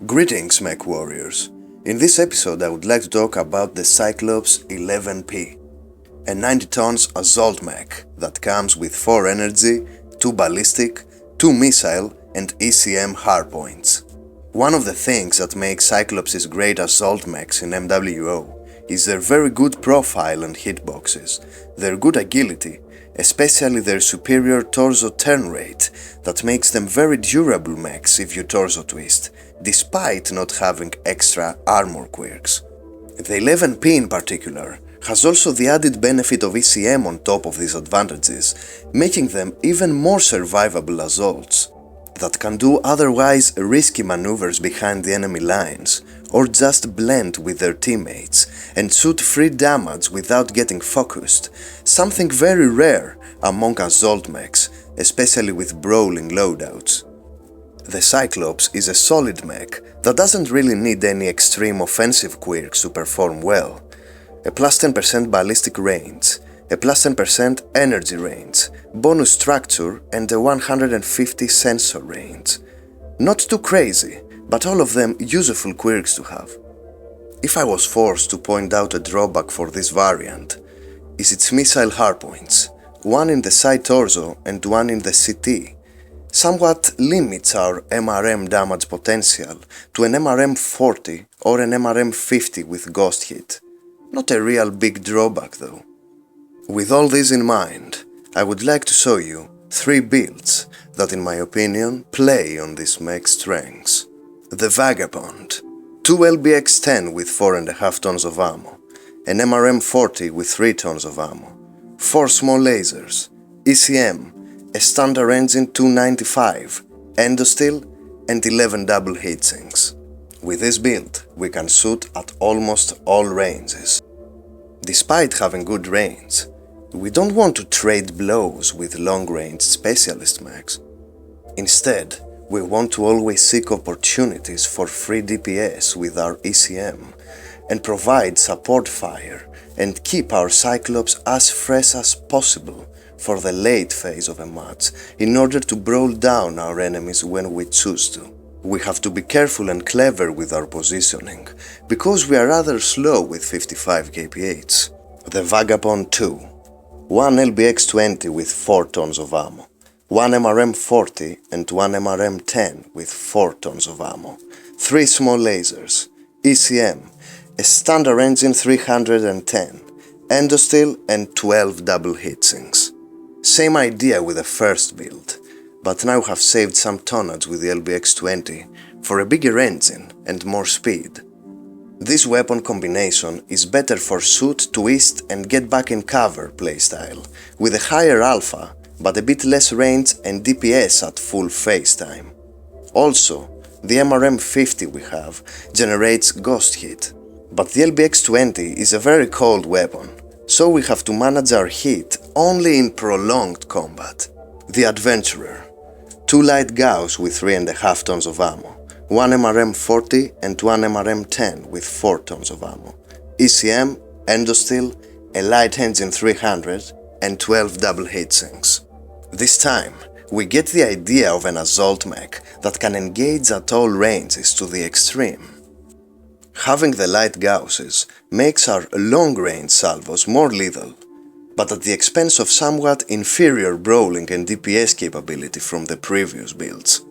Greetings, mech warriors. In this episode I would like to talk about the Cyclops-11-P, a 90 tons assault mech that comes with 4 energy, 2 ballistic, 2 missile and ECM hardpoints. One of the things that makes Cyclops' great assault mechs in MWO is their very good profile and hitboxes, their good agility, especially their superior torso turn rate that makes them very durable mechs if you torso twist, despite not having extra armor quirks. The 11P in particular has also the added benefit of ECM on top of these advantages, making them even more survivable assaults that can do otherwise risky maneuvers behind the enemy lines, or just blend with their teammates and shoot free damage without getting focused, something very rare among assault mechs, especially with Brawling loadouts. The Cyclops is a solid mech that doesn't really need any extreme offensive quirks to perform well. A plus 10% ballistic range, a plus 10% energy range, bonus structure and a 150 sensor range. Not too crazy, but all of them useful quirks to have. If I was forced to point out a drawback for this variant, is its missile hardpoints, one in the side torso and one in the CT, somewhat limits our MRM damage potential to an MRM 40 or an MRM 50 with ghost hit. Not a real big drawback though. With all this in mind, I would like to show you 3 builds that in my opinion play on this mech's strengths. The Vagabond, 2 LBX-10 with 4.5 tons of ammo, an MRM 40 with 3 tons of ammo, 4 small lasers, ECM, a standard engine 295, endosteel and 11 double heatsinks. With this build, we can shoot at almost all ranges. Despite having good range, we don't want to trade blows with long-range specialist mechs. Instead, we want to always seek opportunities for free DPS with our ECM and provide support fire and keep our Cyclops as fresh as possible for the late phase of a match in order to brawl down our enemies when we choose to. We have to be careful and clever with our positioning, because we are rather slow with 55 kph. The Vagabond 2, 1 LBX-20 with 4 tons of ammo, 1 MRM 40 and 1 MRM 10 with 4 tons of ammo, 3 small lasers, ECM, a standard engine 310, endosteel and 12 double heatsinks. Same idea with the first build, but now have saved some tonnage with the LBX-20 for a bigger engine and more speed. This weapon combination is better for shoot, twist and get back in cover playstyle, with a higher alpha but a bit less range and DPS at full phase time. Also, the MRM 50 we have generates ghost hit, but the LBX-20 is a very cold weapon, so we have to manage our heat only in prolonged combat. The Adventurer, 2 light gauss with 3.5 tons of ammo, 1 MRM 40 and 1 MRM 10 with 4 tons of ammo, ECM, endosteel, a light engine 300 and 12 double heatsinks. This time, we get the idea of an assault mech that can engage at all ranges to the extreme. Having the light gausses makes our long-range salvos more lethal, but at the expense of somewhat inferior brawling and DPS capability from the previous builds.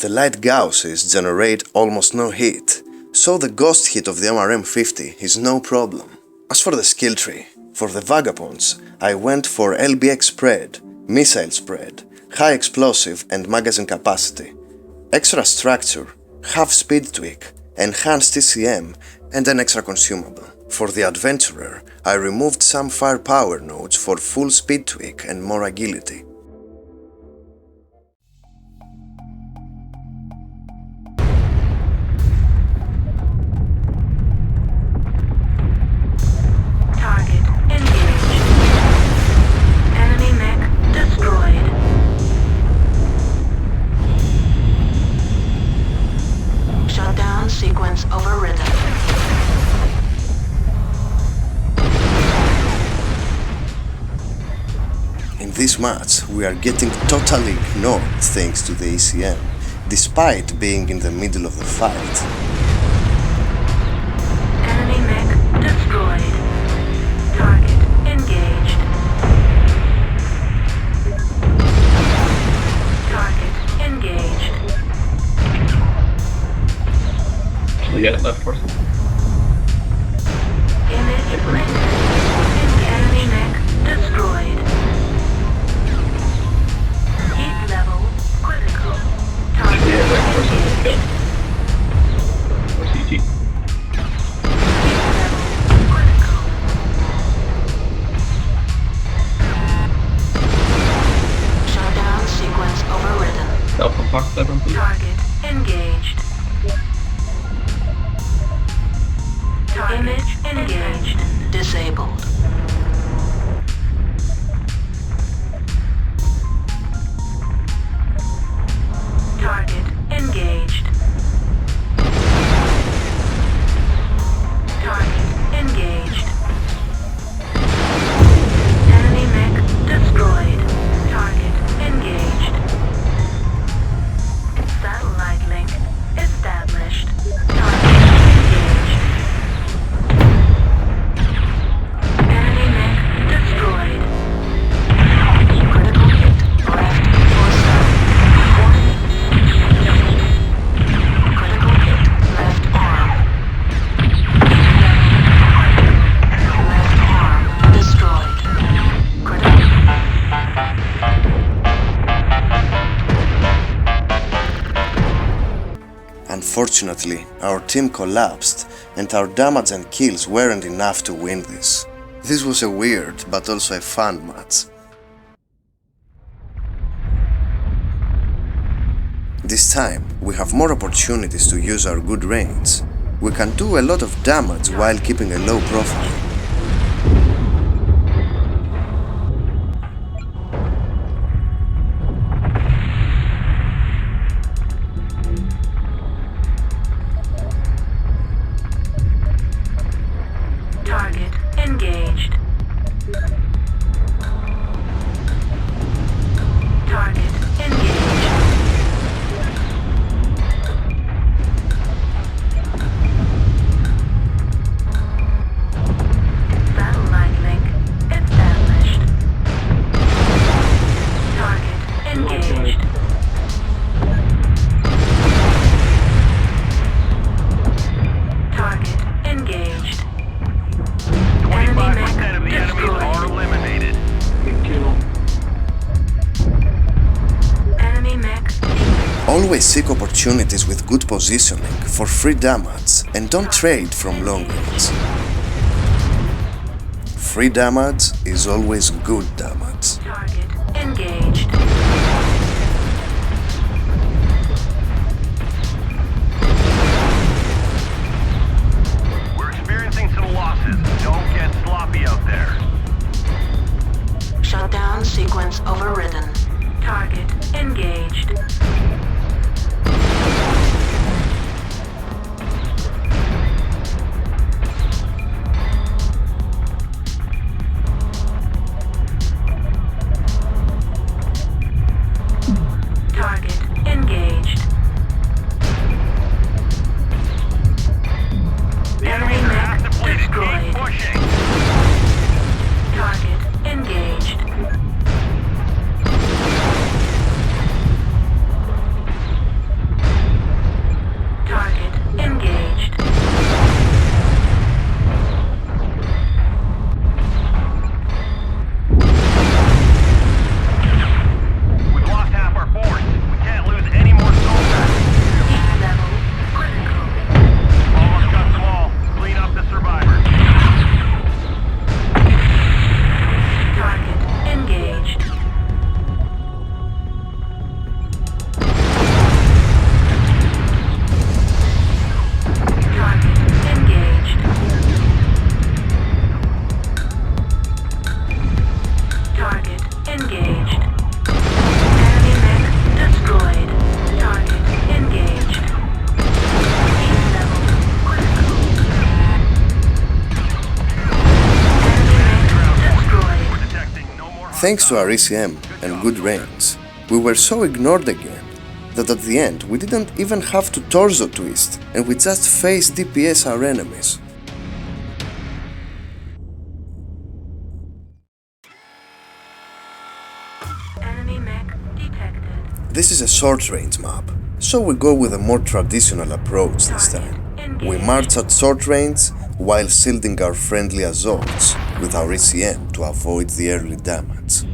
The light gausses generate almost no hit, so the ghost hit of the MRM 50 is no problem. As for the skill tree, for the Vagabonds, I went for LBX spread, missile spread, high explosive and magazine capacity, extra structure, half speed tweak, enhanced ECM and an extra consumable. For the Adventurer, I removed some firepower nodes for full speed tweak and more agility. Target engaged. Enemy mech destroyed. Shutdown sequence overridden. In this match, we are getting totally ignored thanks to the ECM, despite being in the middle of the fight. Enemy mech destroyed. Target engaged. Target engaged. Actually, yeah, left force. Image rendered. Enemy mech destroyed. Heat level critical. Target Yeah, left force was engaged. killed. Or CT. Heat level critical. Shutdown sequence overridden. Self-compact that one, please. Target engaged. Image engaged. Disabled. Target engaged. Target engaged. Enemy mech destroyed. Target engaged. Satellite link established. Target engaged. Enemy mech destroyed. Critical hit left torso. Warning. Critical hit left arm. Left arm destroyed. Critical. Unfortunately, our team collapsed and our damage and kills weren't enough to win this. This was a weird but also a fun match. This time, we have more opportunities to use our good range. We can do a lot of damage while keeping a low profile. Target engaged. Target engaged. Satellite link established. Target engaged. Target engaged. 25% of the enemies are eliminated. Good kill. Enemy mech Always seek opportunities with good positioning for free damage and don't trade from long range. Free damage is always good damage. target engaged. We're experiencing some losses. Don't get sloppy out there. Shutdown sequence overridden. Target engaged. Target engaged. The Enemy enemies are mech half depleted. destroyed. Keep pushing. Target engaged. Target engaged. We've lost half our force. We can't lose any more soldiers. Heat level critical. Almost got them all. Clean up the survivors. Target engaged. Target engaged. Target engaged. Enemy mech destroyed. Target engaged. Heat level critical. Enemy mech destroyed. We're detecting no more Thanks to our ECM and good range, we were so ignored again. that at the end we didn't even have to torso twist and we just face DPS our enemies. Enemy mech detected. This is a short range map, so we go with a more traditional approach this time. We march at short range while shielding our friendly assaults with our ECM to avoid the early damage.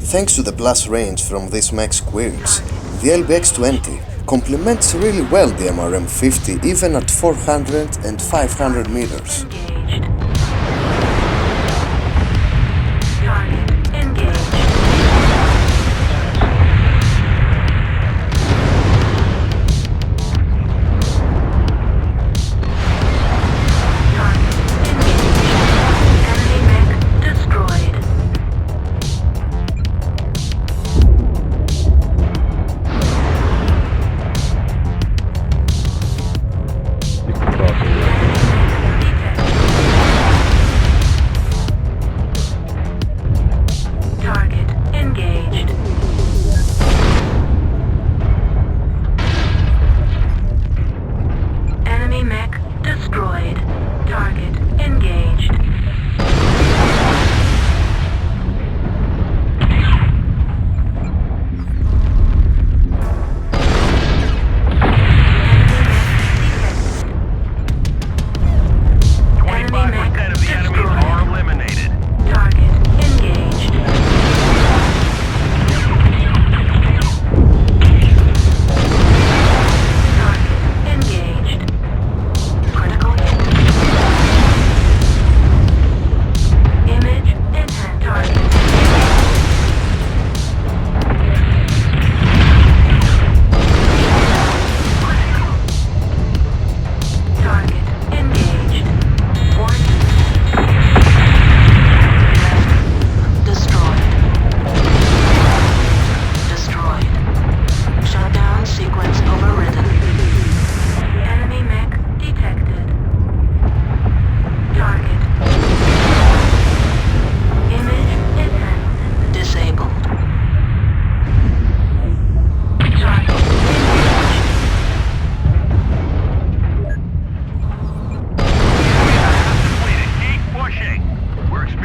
Thanks to the plus range from this mech's quirks, the LBX-20 complements really well the MRM-50 even at 400 and 500 meters. Engaged.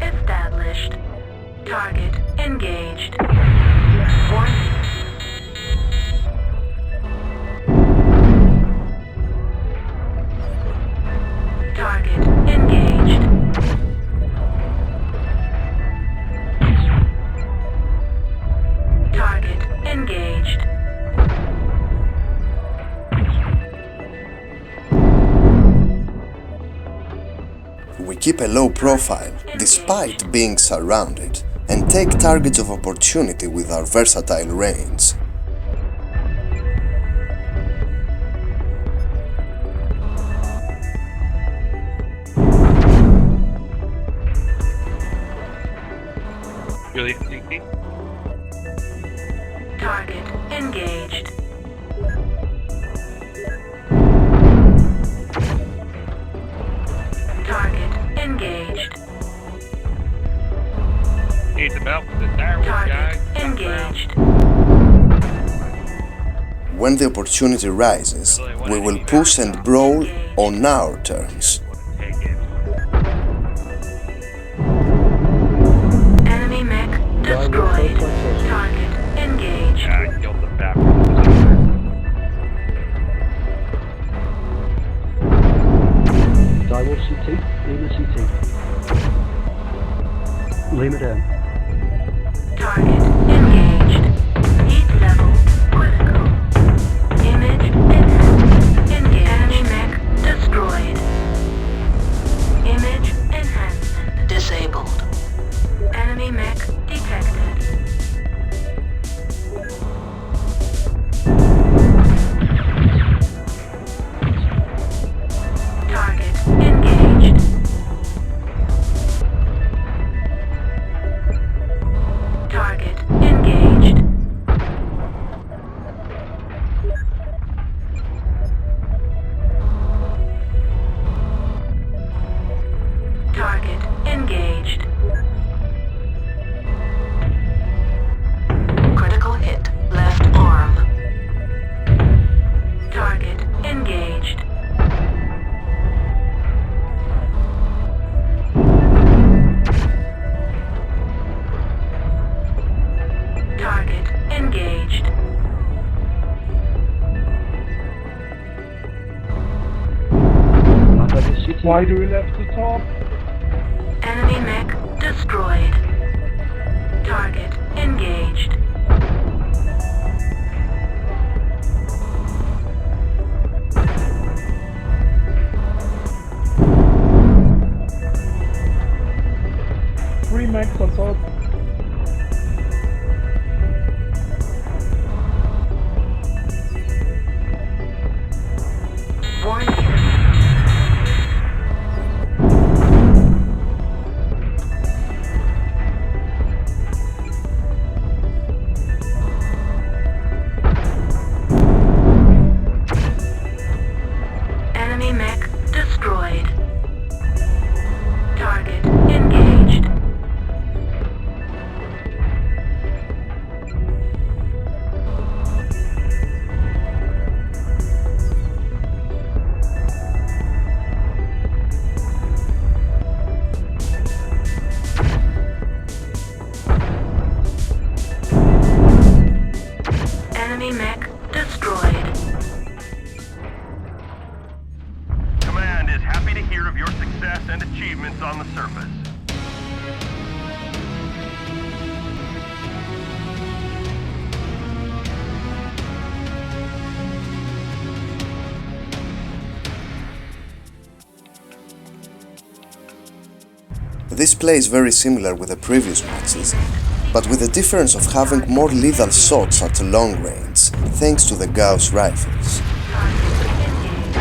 Target engaged. Target engaged. Warning. Target engaged. Target engaged. We keep a low profile despite being surrounded and take targets of opportunity with our versatile range. Really, CT? Target engaged. Target engaged. Need some help with this arrow, Target guys. engaged. When the opportunity rises, we will push and brawl on our terms. Take it. Enemy mech destroyed. Target engaged. Yeah, I killed the back. Direwolf CT, Lima CT. Lima down. Target engaged. Heat level critical. Image enhanced. Engage. Enemy mech destroyed. Image enhancement disabled. Enemy mech detected. Target engaged. Target engaged. Target engaged. Critical hit. Left arm. Target engaged. Target engaged. Untitled CT. Why do we left the top? Enemy mech destroyed. Target engaged. Three mechs on top. Warning. Enemy mech destroyed. Target engaged. Enemy mech destroyed. Command is happy to hear of your success and achievements on the surface. This play is very similar with the previous matches, but with the difference of having more lethal shots at long range, thanks to the Gauss rifles.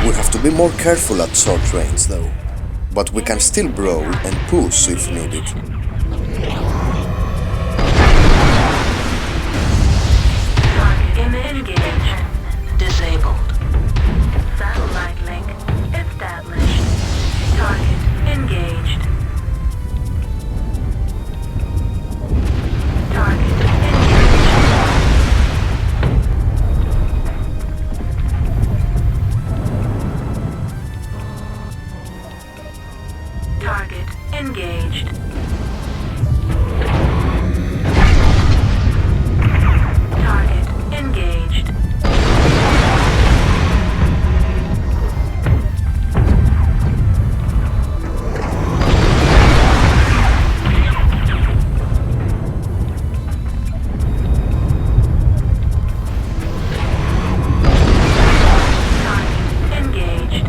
We have to be more careful at short range though, but we can still brawl and push if needed. Target engaged. Disabled. Satellite link established. Target engaged. Target engaged. Target engaged. Target engaged. Target engaged.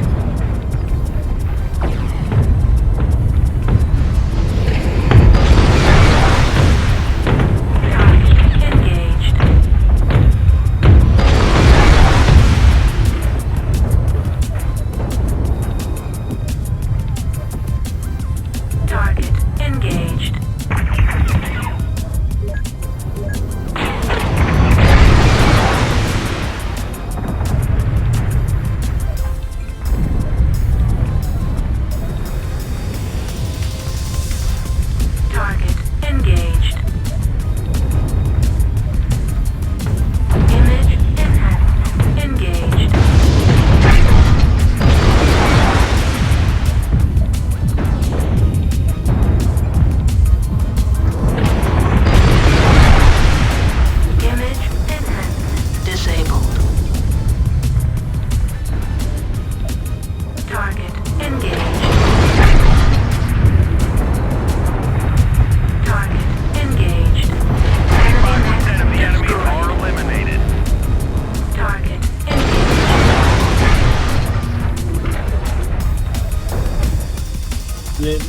Engaged.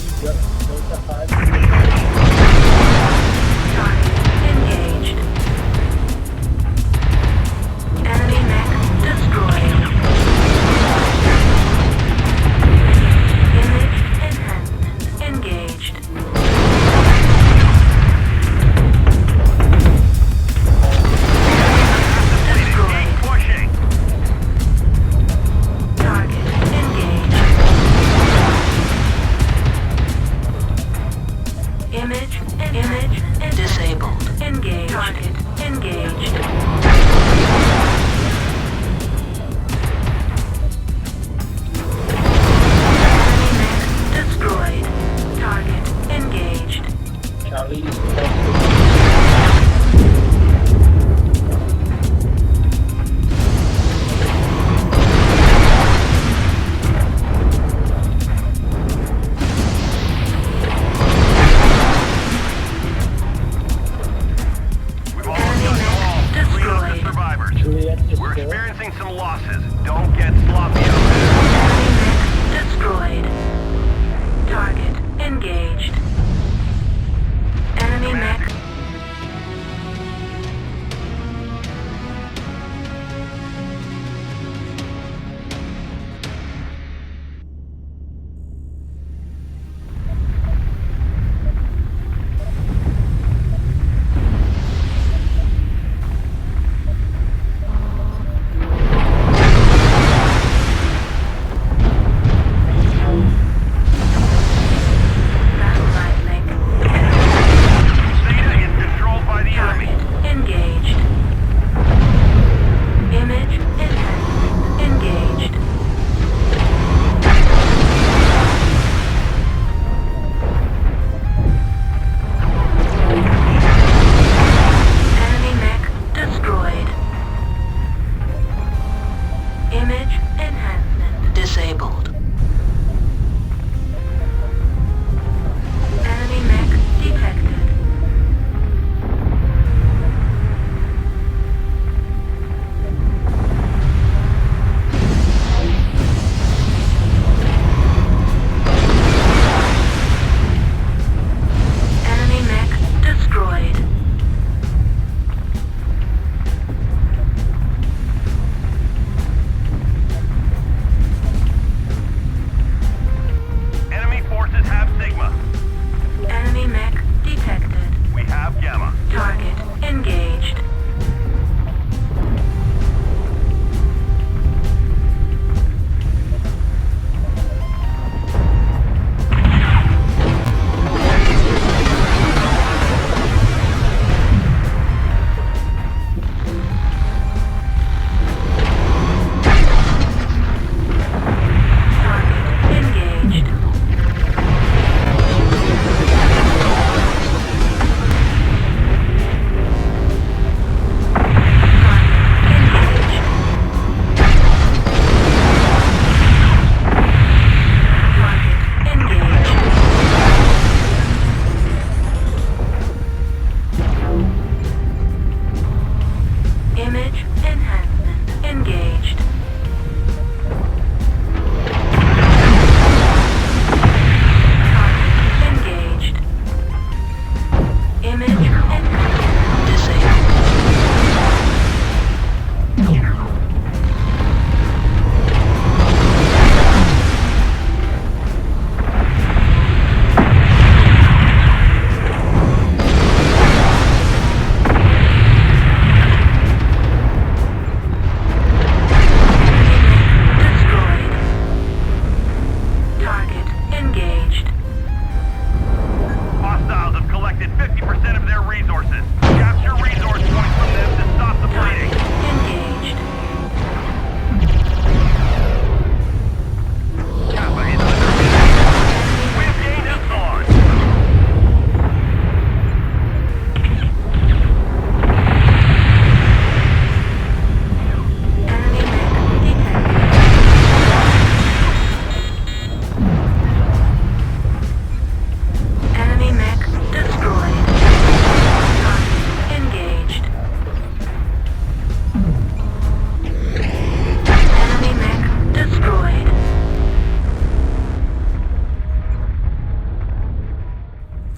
Enemy mech destroyed. Image enhancement engaged. Destroyed. Keep pushing. Target engaged.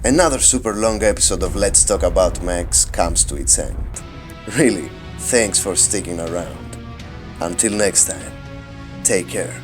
Another super long episode of Let's Talk About Mechs comes to its end. Really, thanks for sticking around. Until next time, take care.